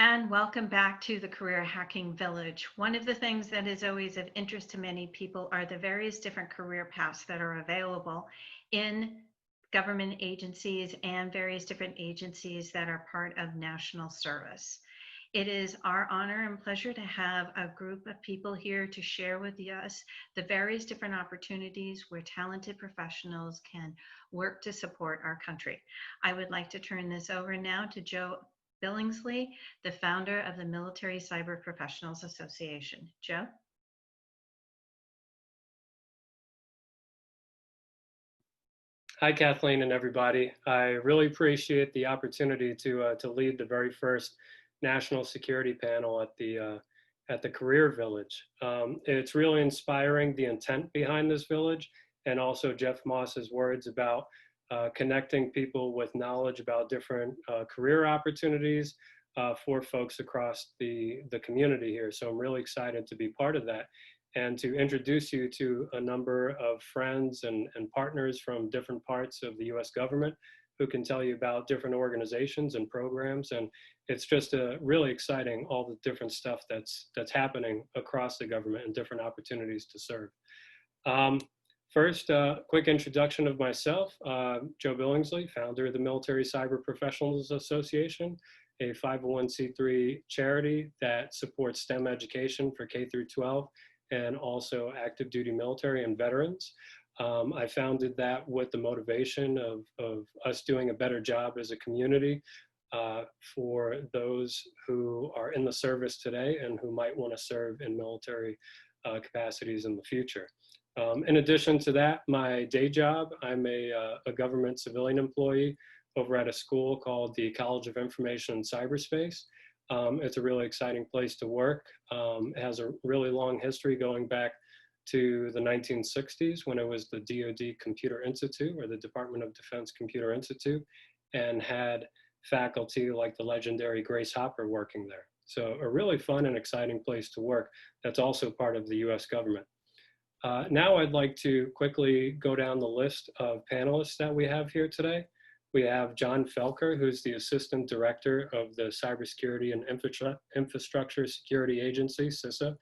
And welcome back to the Career Hacking Village. One of the things that is always of interest to many people are the various different career paths that are available in government agencies and various different agencies that are part of national service. It is our honor and pleasure to have a group of people here to share with us the various different opportunities where talented professionals can work to support our country. I would like to turn this over now to Joe Billingsley, the founder of the Military Cyber Professionals Association. Joe? Hi, Kathleen and everybody. I really appreciate the opportunity to lead the very first national security panel at the Career Village. It's really inspiring, the intent behind this village, and also Jeff Moss's words about connecting people with knowledge about different career opportunities for folks across the community here. So I'm really excited to be part of that and to introduce you to a number of friends and partners from different parts of the US government who can tell you about different organizations and programs. And it's just really exciting, all the different stuff that's happening across the government and different opportunities to serve. First, quick introduction of myself, Joe Billingsley, founder of the Military Cyber Professionals Association, a 501c3 charity that supports STEM education for K through 12 and also active duty military and veterans. I founded that with the motivation of us doing a better job as a community for those who are in the service today and who might want to serve in military capacities in the future. In addition to that, my day job, I'm a government civilian employee over at a school called the College of Information and Cyberspace. It's a really exciting place to work. It has a really long history going back to the 1960s when it was the DoD Computer Institute, or the Department of Defense Computer Institute, and had faculty like the legendary Grace Hopper working there. So a really fun and exciting place to work that's also part of the US government. Now I'd like to quickly go down the list of panelists that we have here today. We have John Felker, who's the Assistant Director of the Cybersecurity and Infrastructure Security Agency, CISA,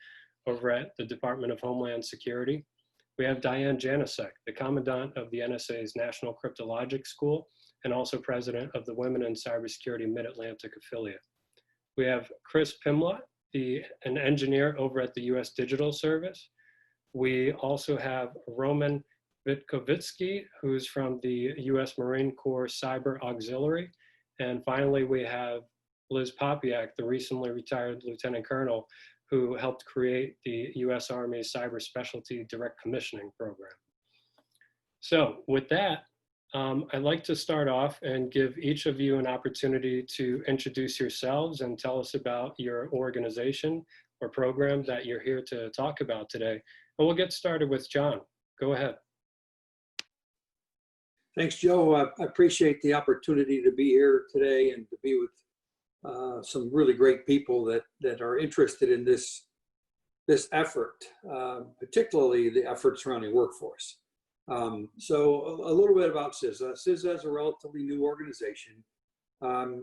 over at the Department of Homeland Security. We have Diane Janicek, the Commandant of the NSA's National Cryptologic School, and also President of the Women in Cybersecurity Mid-Atlantic Affiliate. We have Chris Pimlott, an engineer over at the US Digital Service. We also have Roman Vitkovitsky, who's from the US Marine Corps Cyber Auxiliary. And finally, we have Liz Popiak, the recently retired Lieutenant Colonel, who helped create the US Army Cyber Specialty Direct Commissioning Program. So with that, I'd like to start off and give each of you an opportunity to introduce yourselves and tell us about your organization or program that you're here to talk about today. And we'll get started with John. Go ahead. Thanks, Joe. I appreciate the opportunity to be here today and to be with some really great people that are interested in this effort, particularly the effort surrounding workforce. So a little bit about CISA. CISA is a relatively new organization.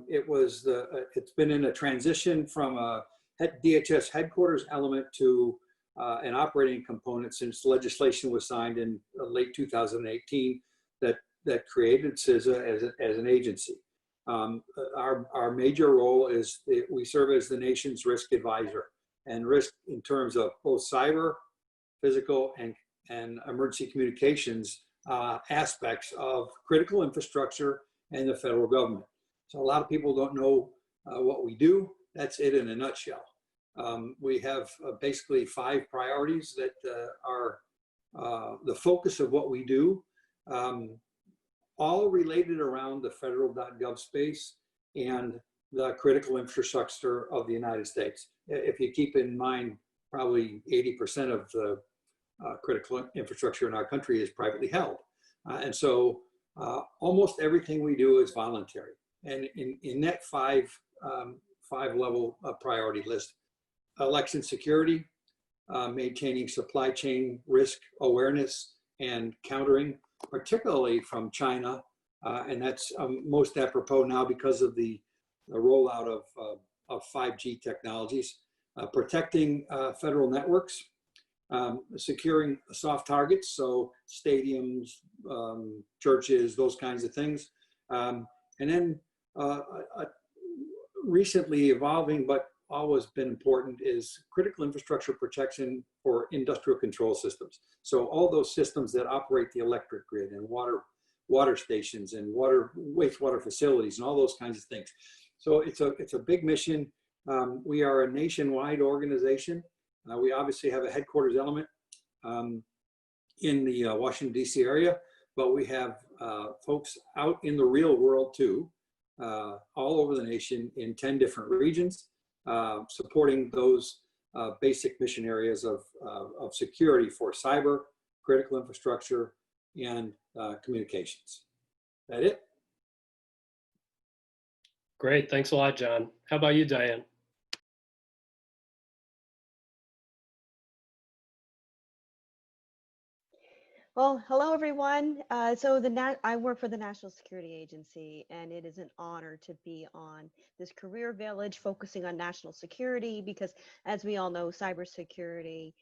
It's been in a transition from a DHS headquarters element to an operating component since legislation was signed in late 2018 that created CISA as an agency. Our major role is we serve as the nation's risk advisor, and risk in terms of both cyber, physical, and emergency communications aspects of critical infrastructure and the federal government. So a lot of people don't know what we do. That's it in a nutshell. We have basically 5 priorities that are the focus of what we do, all related around the federal.gov space and the critical infrastructure of the United States. If you keep in mind, probably 80% of the critical infrastructure in our country is privately held. And so almost everything we do is voluntary. And in that 5-level priority list, election security, maintaining supply chain risk awareness and countering, particularly from China, and that's most apropos now because of the rollout of of 5G technologies, protecting federal networks, securing soft targets, so stadiums, churches, those kinds of things. And then recently evolving, but always been important, is critical infrastructure protection for industrial control systems. So all those systems that operate the electric grid and water stations and wastewater facilities and all those kinds of things. So it's a big mission. We are a nationwide organization. We obviously have a headquarters element in the Washington, D.C. area, but we have folks out in the real world too, all over the nation in 10 different regions, supporting those basic mission areas of security for cyber, critical infrastructure, and communications. That it? Great, thanks a lot, John. How about you, Diane? Well, hello, everyone. I work for the National Security Agency, and it is an honor to be on this career village focusing on national security because, as we all know, cybersecurity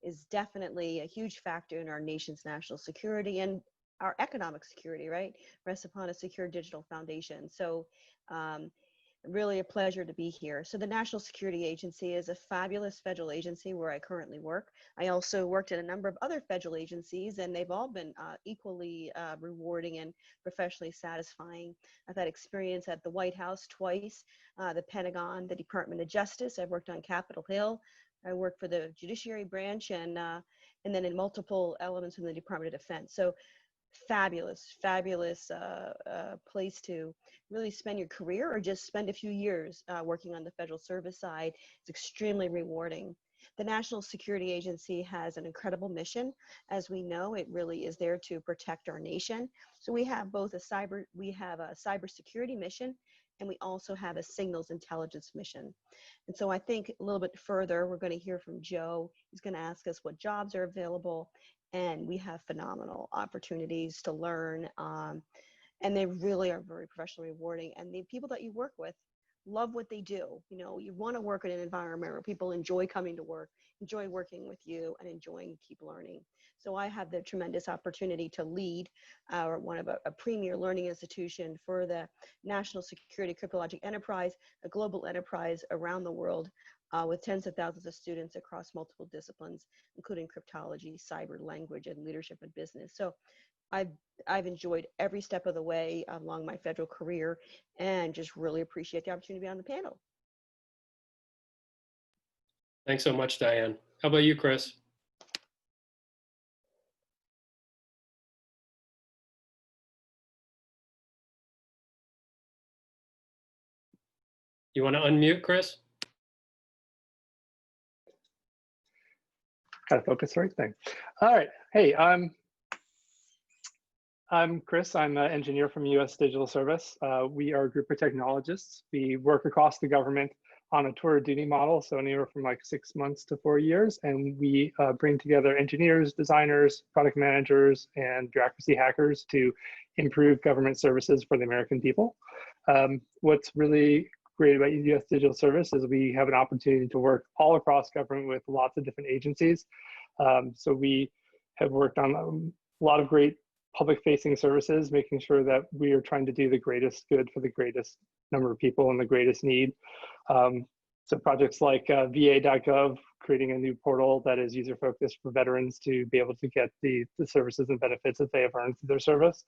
is definitely a huge factor in our nation's national security and our economic security, right? Rests upon a secure digital foundation. So really a pleasure to be here. So the National Security Agency is a fabulous federal agency where I currently work. I also worked at a number of other federal agencies, and they've all been equally rewarding and professionally satisfying. I've had experience at the White House twice, the Pentagon, the Department of Justice. I've worked on Capitol Hill. I worked for the Judiciary Branch and then in multiple elements in the Department of Defense. So fabulous place to really spend your career or just spend a few years working on the federal service side. It's extremely rewarding. The National Security Agency has an incredible mission. As we know, it really is there to protect our nation. So we have both a cybersecurity mission, and we also have a signals intelligence mission. And so I think a little bit further, we're going to hear from Joe. He's going to ask us what jobs are available, and we have phenomenal opportunities to learn. And they really are very professionally rewarding. And the people that you work with love what they do. You know, you want to work in an environment where people enjoy coming to work, enjoy working with you, and enjoying keep learning. So I have the tremendous opportunity to lead one of a premier learning institution for the National Security Cryptology Enterprise, a global enterprise around the world with tens of thousands of students across multiple disciplines, including cryptology, cyber, language, and leadership and business. So I've enjoyed every step of the way along my federal career and just really appreciate the opportunity to be on the panel. Thanks so much, Diane. How about you, Chris? You want to unmute, Chris? Got to focus the right thing. All right. Hey, I'm Chris. I'm an engineer from U.S. Digital Service. We are a group of technologists. We work across the government on a tour of duty model, so anywhere from like 6 months to 4 years. And we bring together engineers, designers, product managers, and bureaucracy hackers to improve government services for the American people. What's really great about U.S. Digital Service is we have an opportunity to work all across government with lots of different agencies. So we have worked on a lot of great public-facing services, making sure that we are trying to do the greatest good for the greatest number of people in the greatest need. So projects like va.gov, creating a new portal that is user-focused for veterans to be able to get the services and benefits that they have earned through their service.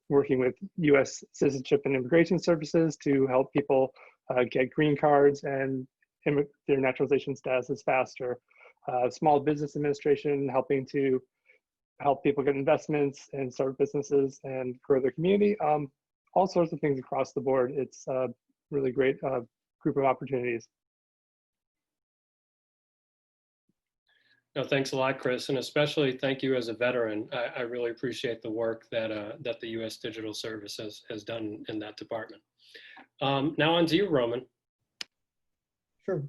Working with U.S. Citizenship and Immigration Services to help people get green cards and their naturalization statuses faster. Small Business Administration, helping to help people get investments and start businesses and grow their community. All sorts of things across the board. It's a really great group of opportunities. No, thanks a lot, Chris, and especially thank you as a veteran. I really appreciate the work that that the U.S. Digital Service has done in that department. Now on to you, Roman. Sure.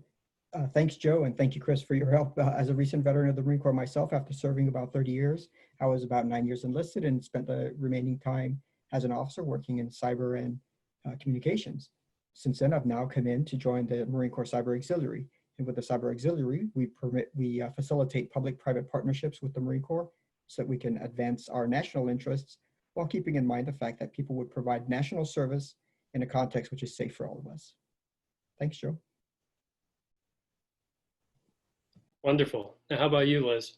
Thanks, Joe, and thank you, Chris, for your help. As a recent veteran of the Marine Corps myself, after serving about 30 years, I was about 9 years enlisted and spent the remaining time as an officer working in cyber and communications. Since then, I've now come in to join the Marine Corps Cyber Auxiliary. And with the Cyber Auxiliary, we facilitate public-private partnerships with the Marine Corps so that we can advance our national interests while keeping in mind the fact that people would provide national service in a context which is safe for all of us. Thanks, Joe. Wonderful. Now, how about you, Liz?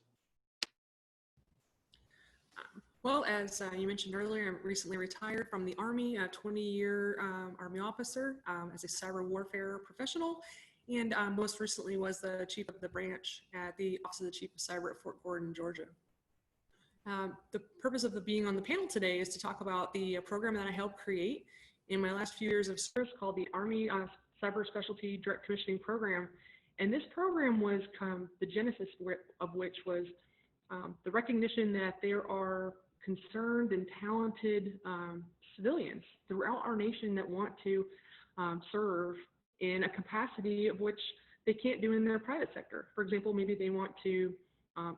Well, as you mentioned earlier, I'm recently retired from the Army, a 20-year Army officer as a cyber warfare professional, and most recently was the chief of the branch at the Office of the Chief of Cyber at Fort Gordon, Georgia. The purpose of being on the panel today is to talk about the program that I helped create in my last few years of service called the Army Cyber Specialty Direct Commissioning Program. And this program was the genesis of which was the recognition that there are concerned and talented civilians throughout our nation that want to serve in a capacity of which they can't do in their private sector. For example, maybe they want to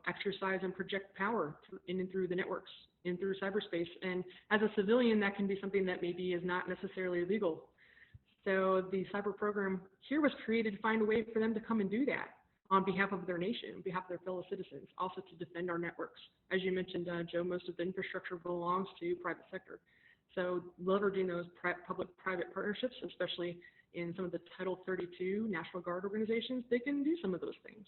exercise and project power in and through the networks, in through cyberspace. And as a civilian, that can be something that maybe is not necessarily legal. So the cyber program here was created to find a way for them to come and do that on behalf of their nation, on behalf of their fellow citizens, also to defend our networks. As you mentioned, Joe, most of the infrastructure belongs to private sector. So leveraging those public-private partnerships, especially in some of the Title 32 National Guard organizations, they can do some of those things.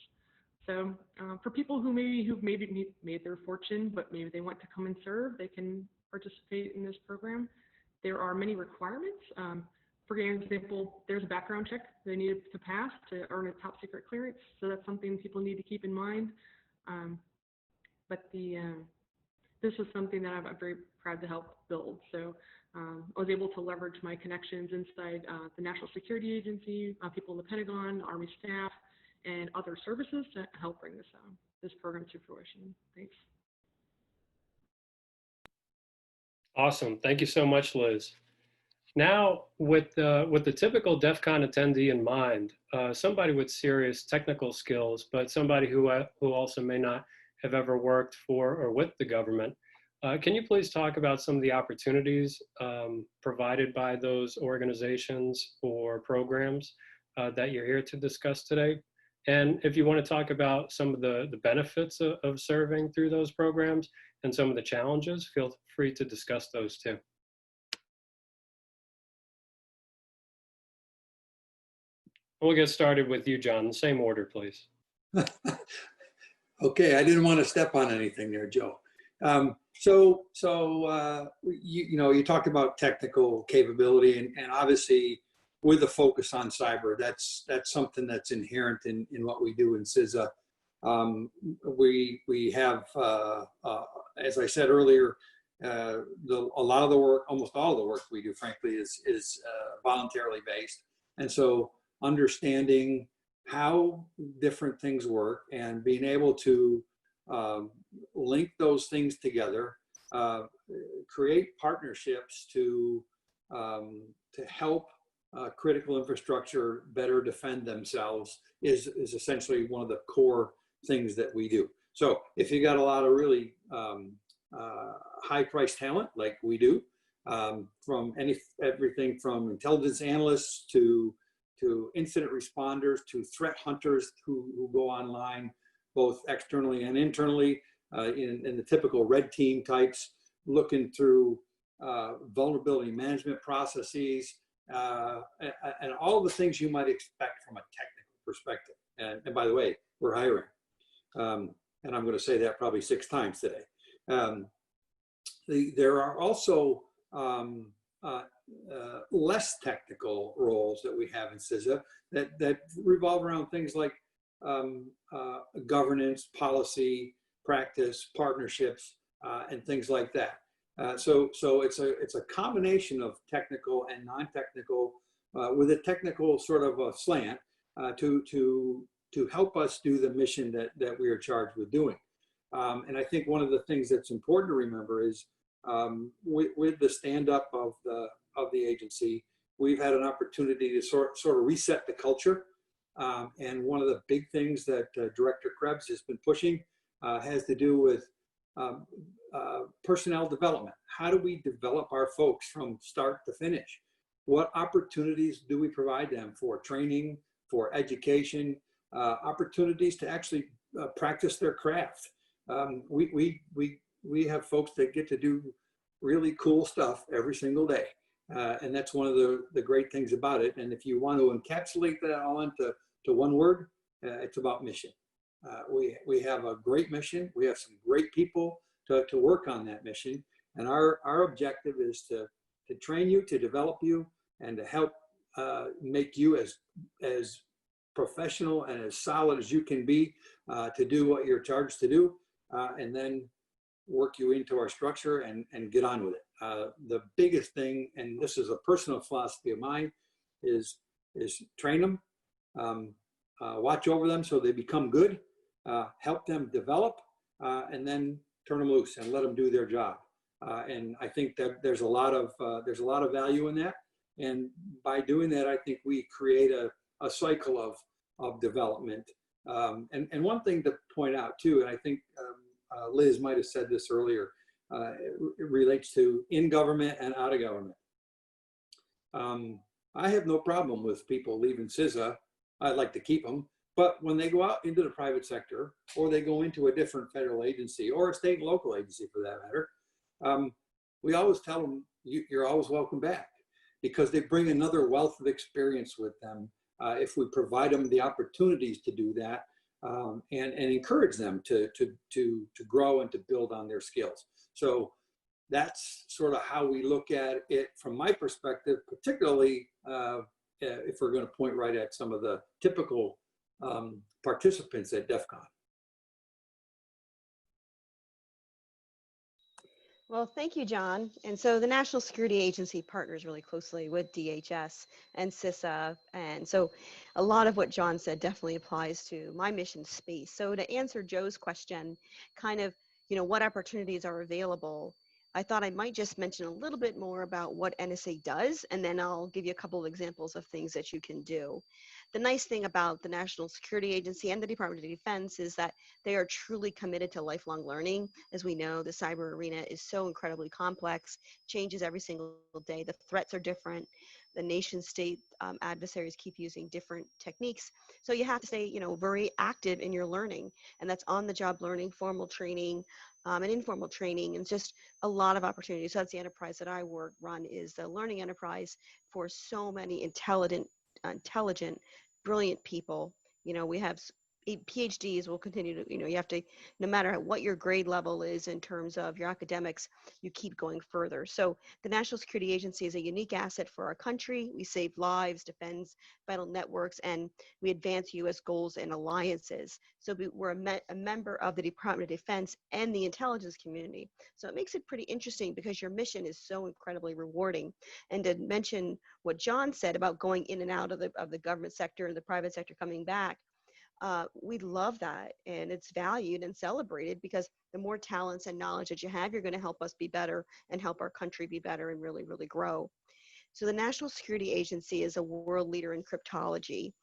So for people who've maybe made their fortune, but maybe they want to come and serve, they can participate in this program. There are many requirements. For example, there's a background check they need to pass to earn a top secret clearance. So that's something people need to keep in mind. But this is something that I'm very proud to help build. So I was able to leverage my connections inside the National Security Agency, people in the Pentagon, Army staff, and other services to help bring this program to fruition. Thanks. Awesome. Thank you so much, Liz. Now, with the typical DEF CON attendee in mind, somebody with serious technical skills, but somebody who also may not have ever worked for or with the government, can you please talk about some of the opportunities provided by those organizations or programs that you're here to discuss today? And if you want to talk about some of the benefits of serving through those programs and some of the challenges, feel free to discuss those too. We'll get started with you, John. The same order, please. Okay, I didn't want to step on anything there, Joe. You talked about technical capability, and obviously with a focus on cyber, that's something that's inherent in what we do in CISA. We have, as I said earlier, a lot of the work, almost all of the work we do, frankly, is voluntarily based, and so understanding how different things work and being able to link those things together, create partnerships to help critical infrastructure better defend themselves is essentially one of the core things that we do. So if you got a lot of really high-priced talent like we do, from everything from intelligence analysts to incident responders, to threat hunters who go online, both externally and internally, in the typical red team types, looking through vulnerability management processes, and all the things you might expect from a technical perspective. And by the way, we're hiring. And I'm going to say that probably 6 times today. There are also less technical roles that we have in CISA that revolve around things like governance, policy, practice, partnerships, and things like that. So it's a combination of technical and non-technical, with a technical sort of a slant to help us do the mission that we are charged with doing. And I think one of the things that's important to remember is with the stand-up of the agency, we've had an opportunity to sort of reset the culture. And one of the big things that Director Krebs has been pushing has to do with personnel development. How do we develop our folks from start to finish? what opportunities do we provide them for training, for education, opportunities to actually practice their craft. We have folks that get to do really cool stuff every single day. And that's one of the great things about it. And if you want to encapsulate that all into one word, it's about mission. We have a great mission. We have some great people to work on that mission. And our objective is to train you, to develop you, and to help make you as professional and as solid as you can be to do what you're charged to do, and then work you into our structure and get on with it. The biggest thing, and this is a personal philosophy of mine, is train them, watch over them so they become good, help them develop, and then turn them loose and let them do their job. And I think that there's a lot of value in that. And by doing that, I think we create a cycle of development. And one thing to point out too, and I think Liz might have said this earlier, it relates to in government and out of government. I have no problem with people leaving CISA. I'd like to keep them. But when they go out into the private sector, or they go into a different federal agency, or a state and local agency for that matter, we always tell them, you're always welcome back, because they bring another wealth of experience with them if we provide them the opportunities to do that, and encourage them to grow and to build on their skills. So that's sort of how we look at it from my perspective, particularly if we're going to point right at some of the typical participants at DEF CON. Well, thank you, John. And so the National Security Agency partners really closely with DHS and CISA. And so a lot of what John said definitely applies to my mission space. So to answer Joe's question, kind of, what opportunities are available, I thought I might just mention a little bit more about what NSA does, and then I'll give you a couple of examples of things that you can do. The nice thing about the National Security Agency and the Department of Defense is that they are truly committed to lifelong learning. As we know, the cyber arena is so incredibly complex, changes every single day. The threats are different. The nation state adversaries keep using different techniques. So you have to stay, very active in your learning, and that's on-the-job learning, formal training, and informal training, and just a lot of opportunities. So that's the enterprise that I run, is the learning enterprise for so many intelligent, brilliant people. We have PhDs will continue to, you have to, no matter what your grade level is in terms of your academics, you keep going further. So the National Security Agency is a unique asset for our country. We save lives, defends vital networks, and we advance U.S. goals and alliances. So we're a member of the Department of Defense and the intelligence community. So it makes it pretty interesting because your mission is so incredibly rewarding. And to mention what John said about going in and out of the government sector and the private sector coming back, we love that, and it's valued and celebrated, because the more talents and knowledge that you have, you're going to help us be better and help our country be better and really, really grow. So the National Security Agency is a world leader in cryptology,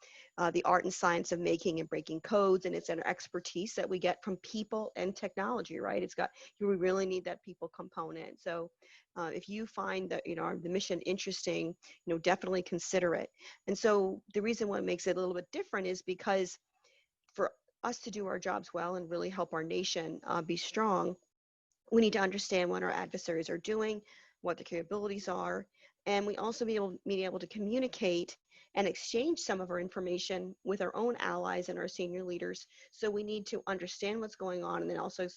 the art and science of making and breaking codes, and it's an expertise that we get from people and technology, right? We really need that people component. So if you find that, the mission interesting, definitely consider it. And so the reason why it makes it a little bit different is because for us to do our jobs well and really help our nation be strong, we need to understand what our adversaries are doing, what the capabilities are, and we also be able to communicate and exchange some of our information with our own allies and our senior leaders. So we need to understand what's going on, and then also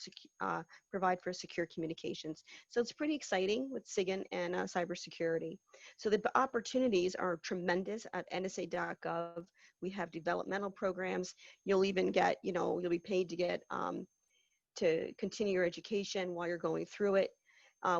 provide for secure communications. So it's pretty exciting with SIGINT and cybersecurity. So the opportunities are tremendous at nsa.gov. We have developmental programs. You'll even get, you'll be paid to get to continue your education while you're going through it.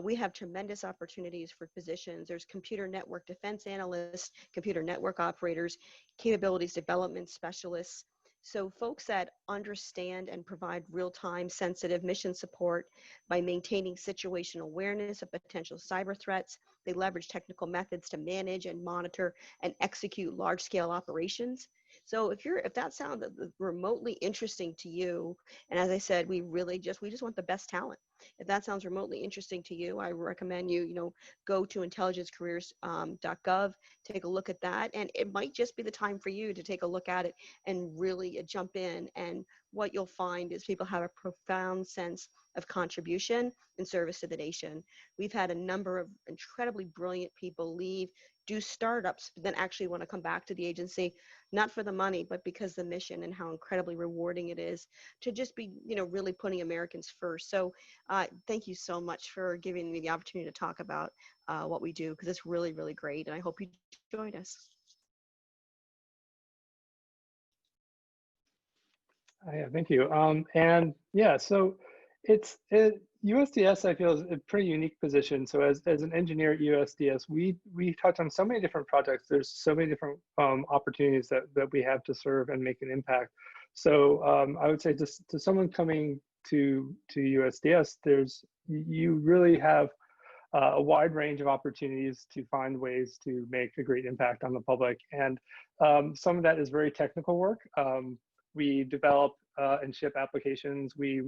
We have tremendous opportunities for positions. There's computer network defense analysts, computer network operators, capabilities development specialists. So folks that understand and provide real-time sensitive mission support by maintaining situational awareness of potential cyber threats. They leverage technical methods to manage and monitor and execute large-scale operations. So if that sounds remotely interesting to you, and as I said, we just want the best talent. if that sounds remotely interesting to you, I recommend you go to intelligencecareers.gov, take a look at that, and it might just be the time for you to take a look at it and really jump in. And what you'll find is people have a profound sense of contribution and service to the nation. We've had a number of incredibly brilliant people leave, do startups, but then actually want to come back to the agency, not for the money, but because the mission and how incredibly rewarding it is to just be, really putting Americans first. So thank you so much for giving me the opportunity to talk about what we do, because it's really, really great. And I hope you join us. Yeah, thank you. And yeah, so USDS, I feel, is a pretty unique position. So as an engineer at USDS, we touch on so many different projects. There's so many different opportunities that we have to serve and make an impact. So I would say just to someone coming to USDS, you really have a wide range of opportunities to find ways to make a great impact on the public. And some of that is very technical work. We develop and ship applications. We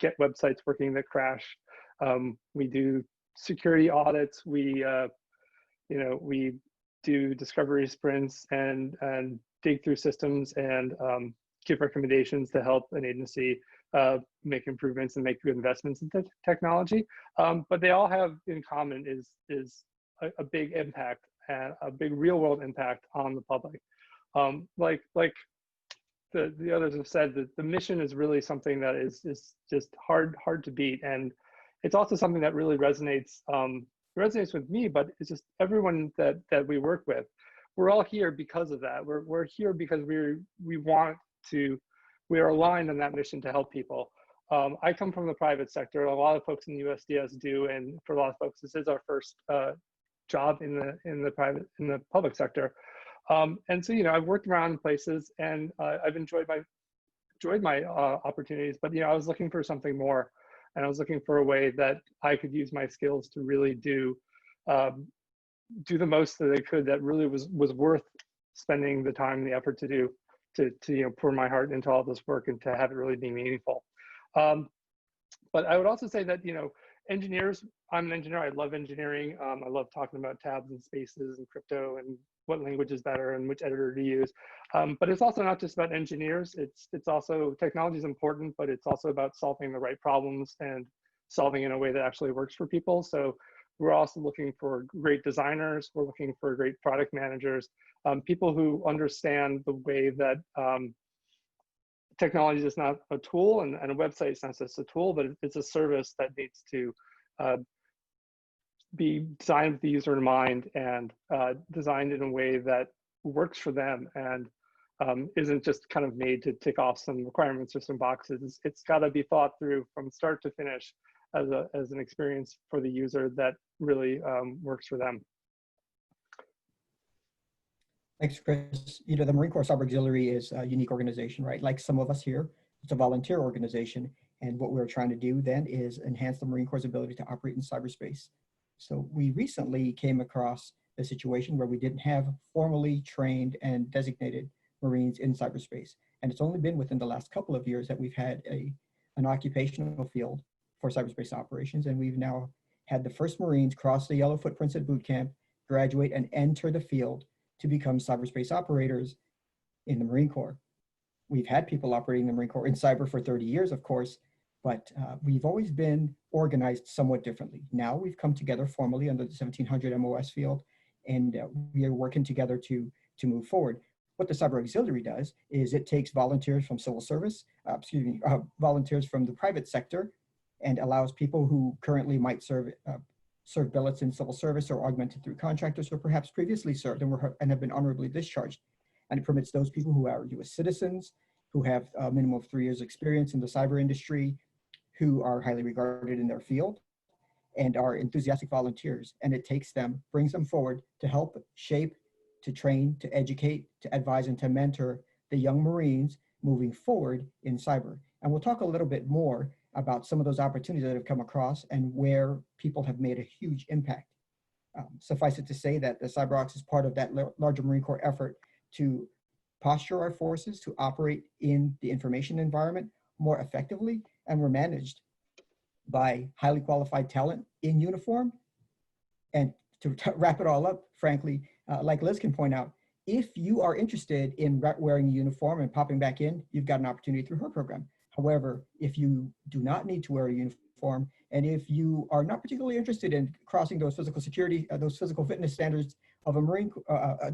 get websites working that crash. We do security audits. We do discovery sprints and dig through systems and give recommendations to help an agency make improvements and make good investments in technology. But they all have in common is a big impact, a big real world impact on the public. Like the others have said, that the mission is really something that is just hard to beat, and it's also something that really resonates with me. But it's just everyone that we work with, we're all here because of that. We're here because we are aligned on that mission to help people. I come from the private sector. A lot of folks in USDS do, and for a lot of folks, this is our first job in the public sector. And so, I've worked around places, and I've enjoyed my opportunities, but, I was looking for something more, and I was looking for a way that I could use my skills to really do the most that I could, that really was worth spending the time and the effort to do, to pour my heart into all this work and to have it really be meaningful. But I would also say that, engineers, I'm an engineer. I love engineering. I love talking about tabs and spaces and crypto and what language is better and which editor to use. But it's also not just about engineers. It's also, technology is important, but it's also about solving the right problems and solving in a way that actually works for people. So we're also looking for great designers. We're looking for great product managers, people who understand the way that technology is not a tool, and a website is not just a tool, but it's a service that needs to be designed with the user in mind and designed in a way that works for them and isn't just kind of made to tick off some requirements or some boxes. It's got to be thought through from start to finish as an experience for the user that really works for them. Thanks, Chris. The Marine Corps Cyber Auxiliary is a unique organization, right? Like some of us here, it's a volunteer organization. And what we're trying to do then is enhance the Marine Corps' ability to operate in cyberspace. So we recently came across a situation where we didn't have formally trained and designated Marines in cyberspace. And it's only been within the last couple of years that we've had an occupational field for cyberspace operations. And we've now had the first Marines cross the yellow footprints at boot camp, graduate, and enter the field to become cyberspace operators in the Marine Corps. We've had people operating in the Marine Corps in cyber for 30 years, of course, but we've always been organized somewhat differently. Now we've come together formally under the 1700 MOS field, and we are working together to move forward. What the Cyber Auxiliary does is it takes volunteers from civil service, volunteers from the private sector, and allows people who currently might serve billets in civil service or augmented through contractors, or perhaps previously served and have been honorably discharged. And it permits those people who are U.S. citizens, who have a minimum of 3 years experience in the cyber industry, who are highly regarded in their field, and are enthusiastic volunteers. And it takes them, brings them forward to help shape, to train, to educate, to advise, and to mentor the young Marines moving forward in cyber. And we'll talk a little bit more about some of those opportunities that have come across and where people have made a huge impact. Suffice it to say that the CyberOx is part of that larger Marine Corps effort to posture our forces to operate in the information environment more effectively, and we're managed by highly qualified talent in uniform. And to wrap it all up, frankly, like Liz can point out, if you are interested in wearing a uniform and popping back in, you've got an opportunity through her program. However, if you do not need to wear a uniform, and if you are not particularly interested in crossing those physical security, those physical fitness standards of a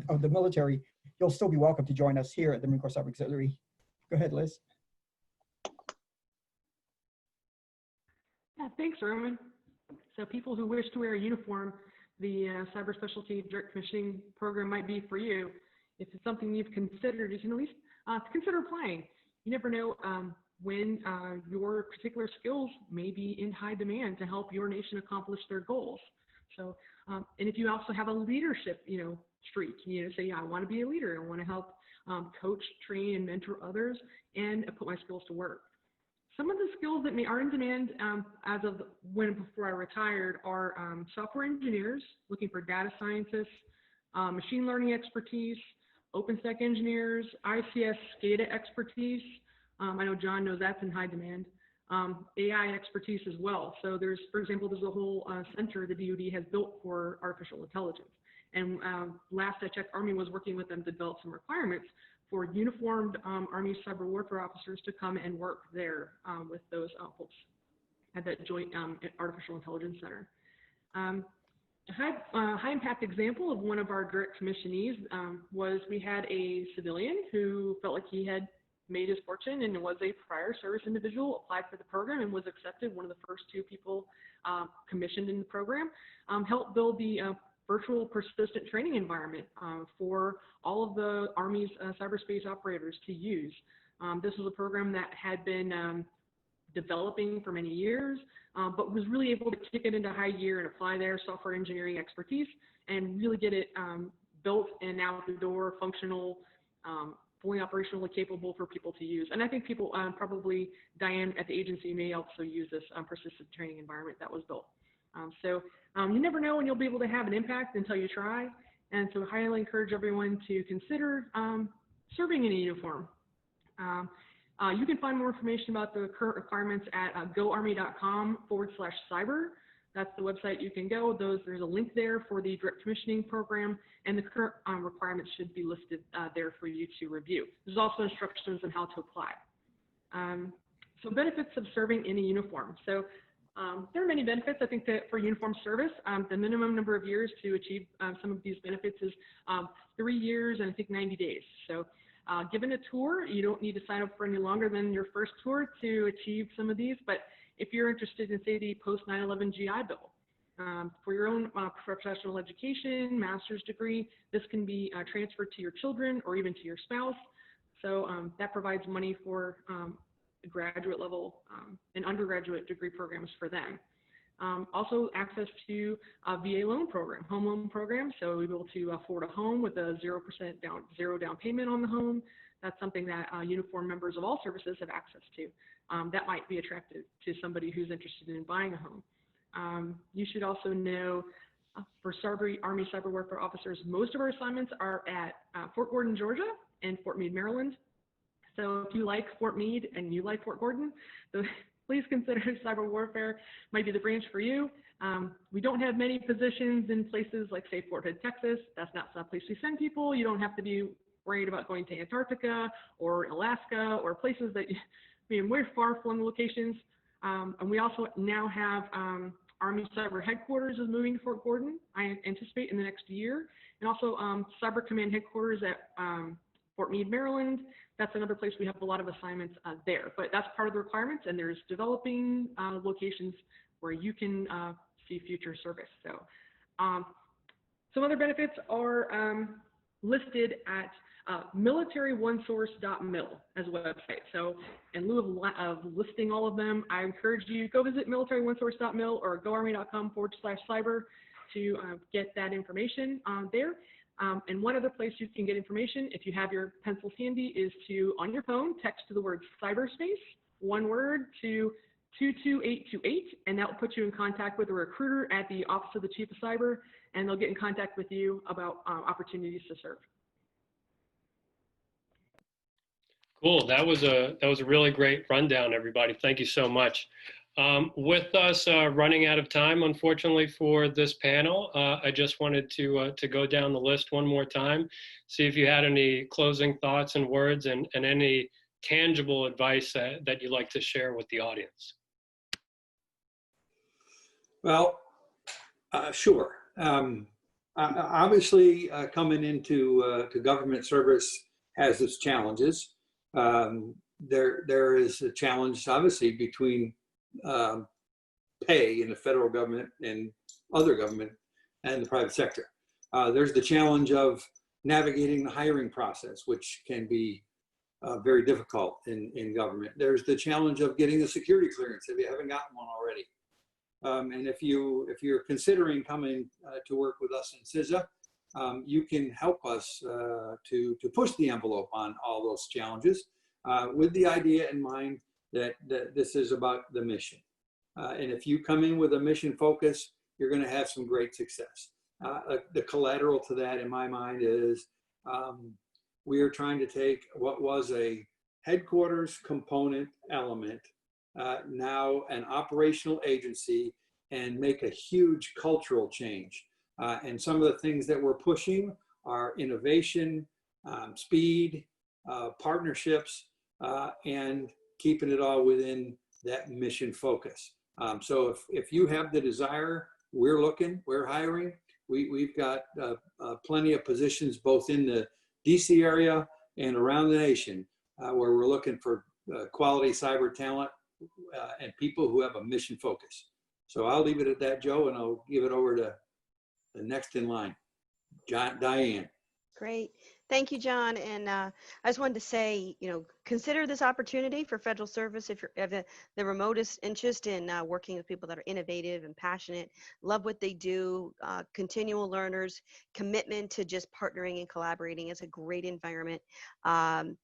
of the military, you'll still be welcome to join us here at the Marine Corps Cyber Auxiliary. Go ahead, Liz. Yeah, thanks, Roman. So people who wish to wear a uniform, the Cyber Specialty Direct Commissioning Program might be for you. If it's something you've considered, you can at least consider applying. You never know when your particular skills may be in high demand to help your nation accomplish their goals. So, and if you also have a leadership, streak, say, yeah, I want to be a leader. I want to help coach, train, and mentor others, and put my skills to work. Some of the skills that are in demand as of before I retired are software engineers, looking for data scientists, machine learning expertise, OpenStack engineers, ICS SCADA expertise. I know John knows that's in high demand. AI expertise as well. So for example, there's a whole center the DoD has built for artificial intelligence. And last I checked, Army was working with them to develop some requirements for uniformed Army cyber warfare officers to come and work there with those folks at that joint artificial intelligence center. A high impact example of one of our direct commissionees was we had a civilian who felt like he had made his fortune and was a prior service individual, applied for the program and was accepted, one of the first 2 people commissioned in the program, helped build the virtual persistent training environment for all of the Army's cyberspace operators to use. This was a program that had been developing for many years, but was really able to kick it into high gear and apply their software engineering expertise and really get it built and out the door, functional, fully operationally capable for people to use. And I think people, probably Diane at the agency may also use this persistent training environment that was built. You never know when you'll be able to have an impact until you try. And so I highly encourage everyone to consider serving in a uniform. You can find more information about the current requirements at goarmy.com/cyber. That's the website you can go. There's a link there for the direct commissioning program, and the current requirements should be listed there for you to review. There's also instructions on how to apply. So benefits of serving in a uniform. So there are many benefits. I think that for uniform service, the minimum number of years to achieve some of these benefits is 3 years and I think 90 days. So given a tour, you don't need to sign up for any longer than your first tour to achieve some of these. But if you're interested in, say, the post 9/11 GI Bill, for your own professional education, master's degree, this can be transferred to your children or even to your spouse. So that provides money for graduate level and undergraduate degree programs for them. Also access to a VA loan program, home loan program. So we'll be able to afford a home with a 0% zero down payment on the home. That's something that uniformed members of all services have access to. That might be attractive to somebody who's interested in buying a home. You should also know for Army cyber warfare officers, most of our assignments are at Fort Gordon, Georgia and Fort Meade, Maryland. So if you like Fort Meade and you like Fort Gordon, please consider cyber warfare might be the branch for you. We don't have many positions in places like, say, Fort Hood, Texas. That's not the place we send people. You don't have to be worried about going to Antarctica or Alaska or places that, we're far-flung locations. And we also now have Army Cyber Headquarters is moving to Fort Gordon, I anticipate in the next year. And also Cyber Command Headquarters at Fort Meade, Maryland. That's another place we have a lot of assignments there, but that's part of the requirements, and there's developing locations where you can see future service. So some other benefits are listed at militaryonesource.mil as a website. So in lieu of listing all of them, I encourage you go visit militaryonesource.mil or goarmy.com/cyber to get that information there. And one other place you can get information, if you have your pencils handy, is to, on your phone, text to the word cyberspace, one word, to 22828, and that will put you in contact with a recruiter at the Office of the Chief of Cyber, and they'll get in contact with you about opportunities to serve. Cool. That was a really great rundown, everybody. Thank you so much. With us running out of time, unfortunately, for this panel, I just wanted to go down the list one more time, see if you had any closing thoughts and words and any tangible advice that you'd like to share with the audience. Well, sure. Obviously, coming into to government service has its challenges. There is a challenge, obviously, between pay in the federal government and other government and the private sector. There's the challenge of navigating the hiring process, which can be very difficult in government. There's the challenge of getting the security clearance if you haven't gotten one already. And if you're considering coming to work with us in CISA, you can help us to push the envelope on all those challenges with the idea in mind that this is about the mission. And if you come in with a mission focus, you're going to have some great success. The collateral to that, in my mind, is we are trying to take what was a headquarters component element, now an operational agency, and make a huge cultural change. And some of the things that we're pushing are innovation, speed, partnerships, and keeping it all within that mission focus. So if you have the desire, we're looking, we're hiring. We've got plenty of positions both in the DC area and around the nation where we're looking for quality cyber talent and people who have a mission focus. So I'll leave it at that, Joe, and I'll give it over to the next in line, Diane. Great. Thank you, John. And I just wanted to say, consider this opportunity for federal service if you have the remotest interest in working with people that are innovative and passionate, love what they do, continual learners, commitment to just partnering and collaborating. It's a great environment. And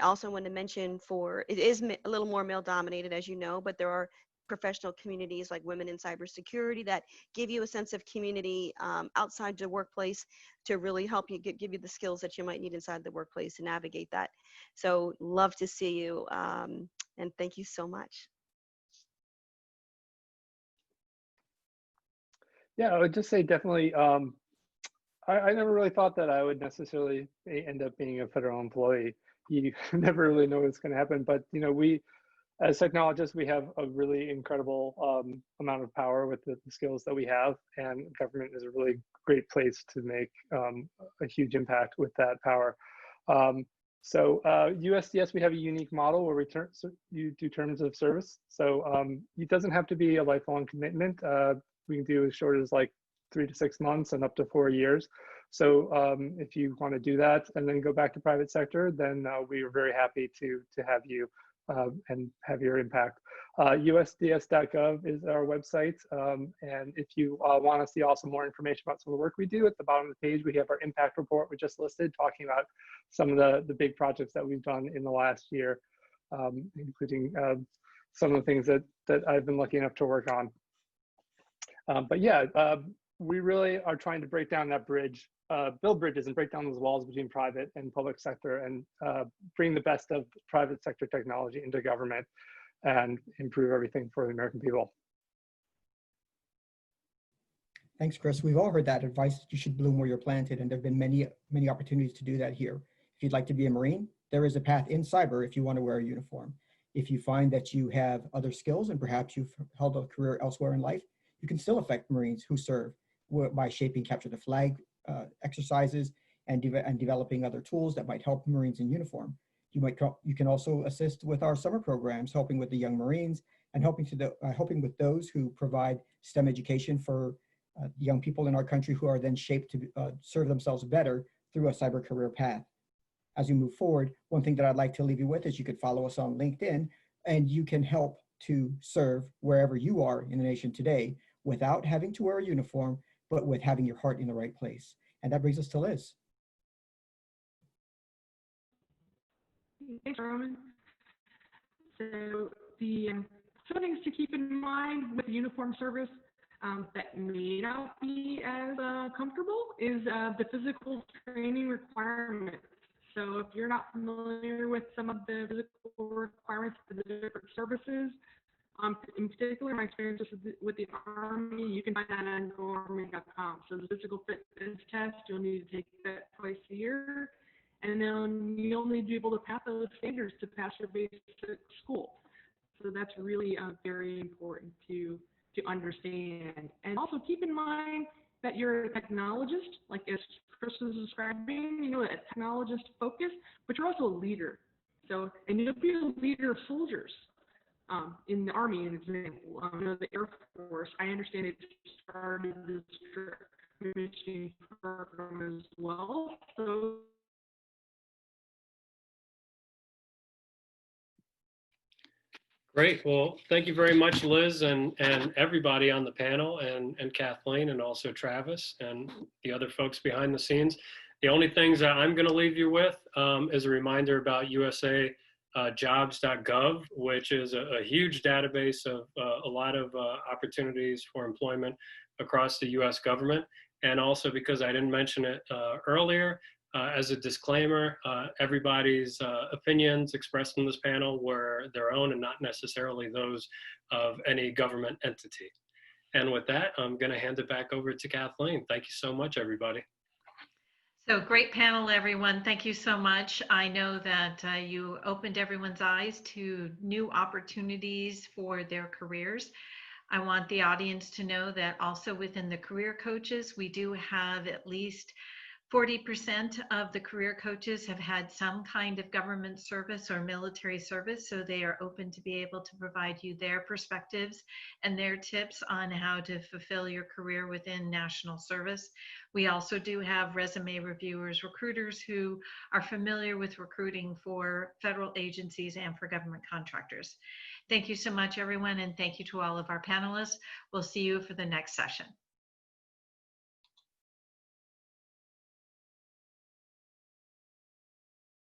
also want to mention it is a little more male dominated, as you know, but there are professional communities like Women in Cybersecurity that give you a sense of community outside the workplace to really help you give you the skills that you might need inside the workplace to navigate that. So love to see you, and thank you so much. Yeah, I would just say definitely, I never really thought that I would necessarily end up being a federal employee. You never really know what's going to happen, but we, as technologists, we have a really incredible amount of power with the skills that we have, and government is a really great place to make a huge impact with that power. So USDS, we have a unique model where you do terms of service. So it doesn't have to be a lifelong commitment. We can do as short as like 3 to 6 months and up to 4 years. So if you want to do that and then go back to private sector, then we are very happy to have you and have your impact. USDS.gov is our website. And if you want to see also more information about some of the work we do, at the bottom of the page, we have our impact report we just listed, talking about some of the big projects that we've done in the last year, including some of the things that I've been lucky enough to work on. But yeah, we really are trying to break down that bridge, build bridges and break down those walls between private and public sector, and bring the best of private sector technology into government and improve everything for the American people. Thanks, Chris. We've all heard that advice. You should bloom where you're planted, and there have been many opportunities to do that here. If you'd like to be a Marine, there is a path in cyber if you want to wear a uniform. If you find that you have other skills and perhaps you've held a career elsewhere in life, you can still affect Marines who serve by shaping capture the flag exercises and developing other tools that might help Marines in uniform. You can also assist with our summer programs, helping with the young Marines and helping with those who provide STEM education for young people in our country who are then shaped to serve themselves better through a cyber career path. As you move forward, one thing that I'd like to leave you with is you could follow us on LinkedIn, and you can help to serve wherever you are in the nation today without having to wear a uniform, but with having your heart in the right place. And that brings us to Liz. Thanks, Roman. So some things to keep in mind with uniform service that may not be as comfortable is the physical training requirements. So if you're not familiar with some of the physical requirements for the different services, In particular, my experiences with the Army, you can find that on goarmy.com. So the physical fitness test, you'll need to take that twice a year. And then you'll need to be able to pass those standards to pass your basic school. So that's really very important to understand. And also keep in mind that you're a technologist, like as Chris was describing, you know, a technologist focus, but you're also a leader. So, and you'll be a leader of soldiers in the Army, an example. You know, the Air Force, I understand it started this commissioning program as well. So Great. Well, thank you very much, Liz, and everybody on the panel, and Kathleen, and also Travis, and the other folks behind the scenes. The only things that I'm going to leave you with is a reminder about usajobs.gov, which is a huge database of a lot of opportunities for employment across the U.S. government. And also, because I didn't mention it earlier, as a disclaimer, everybody's opinions expressed in this panel were their own and not necessarily those of any government entity. And with that, I'm going to hand it back over to Kathleen. Thank you so much, everybody. So great panel, everyone. Thank you so much. I know that you opened everyone's eyes to new opportunities for their careers. I want the audience to know that also within the career coaches, we do have at least 40% of the career coaches have had some kind of government service or military service, so they are open to be able to provide you their perspectives and their tips on how to fulfill your career within national service. We also do have resume reviewers, recruiters who are familiar with recruiting for federal agencies and for government contractors. Thank you so much, everyone, and thank you to all of our panelists. We'll see you for the next session.